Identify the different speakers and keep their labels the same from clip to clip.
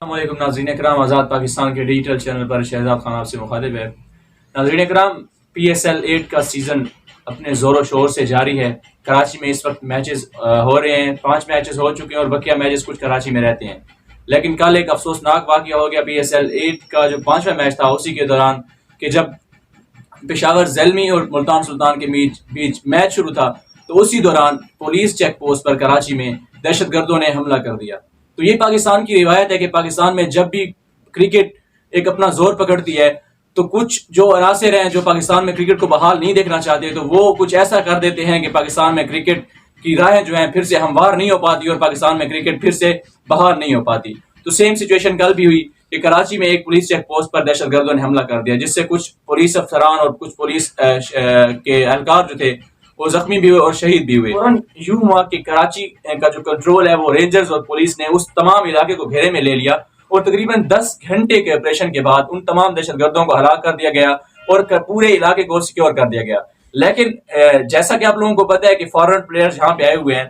Speaker 1: السلام علیکم ناظرین اکرام، آزاد پاکستان کے ڈیجیٹل چینل پر شہزاد خان آپ سے مخاطب ہے۔ ناظرین اکرام، پی ایس ایل 8 کا سیزن اپنے زور و شور سے جاری ہے۔ کراچی میں اس وقت میچز ہو رہے ہیں، 5 میچز ہو چکے ہیں اور بقیہ میچز کچھ کراچی میں رہتے ہیں۔ لیکن کل ایک افسوسناک واقعہ ہو گیا پی ایس ایل 8 کا جو 5واں میچ تھا اسی کے دوران، کہ جب پشاور زلمی اور ملتان سلطان کے بیچ میچ شروع تھا تو اسی دوران پولیس چیک پوسٹ پر کراچی میں دہشت گردوں نے حملہ کر دیا۔ تو یہ پاکستان کی روایت ہے کہ پاکستان میں جب بھی کرکٹ ایک اپنا زور پکڑتی ہے تو کچھ جو عناصر ہیں جو پاکستان میں کرکٹ کو بحال نہیں دیکھنا چاہتے تو وہ کچھ ایسا کر دیتے ہیں کہ پاکستان میں کرکٹ کی راہیں جو ہیں پھر سے ہموار نہیں ہو پاتی اور پاکستان میں کرکٹ پھر سے بحال نہیں ہو پاتی۔ تو سیم سچویشن کل بھی ہوئی کہ کراچی میں ایک پولیس چیک پوسٹ پر دہشت گردوں نے حملہ کر دیا، جس سے کچھ پولیس افسران اور کچھ پولیس کے اہلکار جو تھے وہ زخمی بھی ہوئے اور شہید بھی ہوئے۔ فوراً یوں ہوا کہ کراچی کا جو کنٹرول ہے وہ رینجرز اور پولیس نے اس تمام علاقے کو گھیرے میں لے لیا اور تقریباً 10 گھنٹے کے آپریشن کے بعد ان تمام دہشت گردوں کو ہلاک کر دیا گیا اور پورے علاقے کو سیکیور کر دیا گیا۔ لیکن جیسا کہ آپ لوگوں کو پتہ ہے کہ فارن پلیئرز یہاں پہ آئے ہوئے ہیں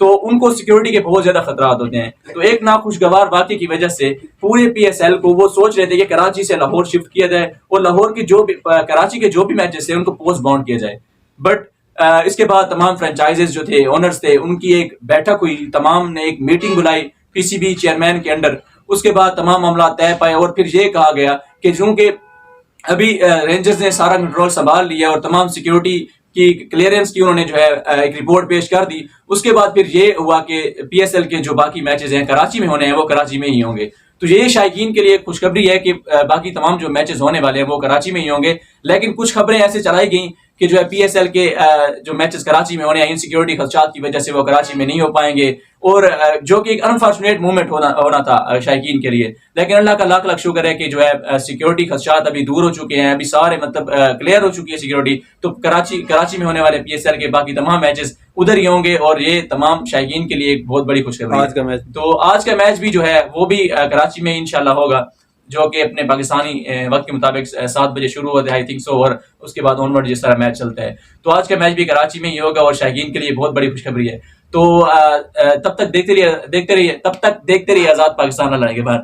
Speaker 1: تو ان کو سیکیورٹی کے بہت زیادہ خطرات ہوتے ہیں۔ تو ایک ناخوشگوار واقعے کی وجہ سے پورے پی ایس ایل کو وہ سوچ رہے تھے کہ کراچی سے لاہور شفٹ کیا جائے اور لاہور کے کراچی کے جو بھی میچز تھے ان کو پوسٹ بانڈ کیا جائے۔ بٹ اس کے بعد تمام فرنچائزز جو تھے، اونرز تھے، ان کی ایک بیٹھک ہوئی، تمام نے ایک میٹنگ بلائی پی سی بی چیئرمین کے انڈر۔ اس کے بعد تمام معاملات طے پائے اور پھر یہ کہا گیا کہ چونکہ ابھی رینجرز نے سارا کنٹرول سنبھال لیا اور تمام سیکیورٹی کی کلیئرنس کی انہوں نے جو ہے ایک رپورٹ پیش کر دی، اس کے بعد پھر یہ ہوا کہ پی ایس ایل کے جو باقی میچز ہیں کراچی میں ہونے ہیں وہ کراچی میں ہی ہوں گے۔ تو یہ شائقین کے لیے خوشخبری ہے کہ باقی تمام جو میچز ہونے والے ہیں وہ کراچی میں ہی ہوں گے۔ لیکن کچھ خبریں ایسے چلائی گئیں کہ جو ہے پی ایس ایل کے جو میچز کراچی میں ہونے ہیں انسیکیورٹی خدشات کی وجہ سے وہ کراچی میں نہیں ہو پائیں گے، اور جو کہ ایک انفارچونیٹ مومنٹ ہونا تھا شائقین کے لیے۔ لیکن اللہ کا لاکھ لاکھ شکر ہے کہ جو ہے سیکیورٹی خدشات ابھی دور ہو چکے ہیں، ابھی سارے کلیئر ہو چکی ہے سیکیورٹی۔ تو کراچی میں ہونے والے پی ایس ایل کے باقی تمام میچز ادھر ہی ہوں گے اور یہ تمام شائقین کے لیے ایک بہت بڑی خوشخبری ہے۔ تو آج کا میچ بھی جو ہے وہ بھی کراچی میں انشاءاللہ ہوگا، جو کہ اپنے پاکستانی وقت کے مطابق 7 بجے شروع ہوتا ہے آئی تھنک سو، اور اس کے بعد آنورڈ جس طرح میچ چلتا ہے۔ تو آج کا میچ بھی کراچی میں ہی ہوگا اور شائقین کے لیے بہت بڑی خوشخبری ہے۔ تو تب تک دیکھتے رہیے آزاد پاکستان، اللہ کے بعد۔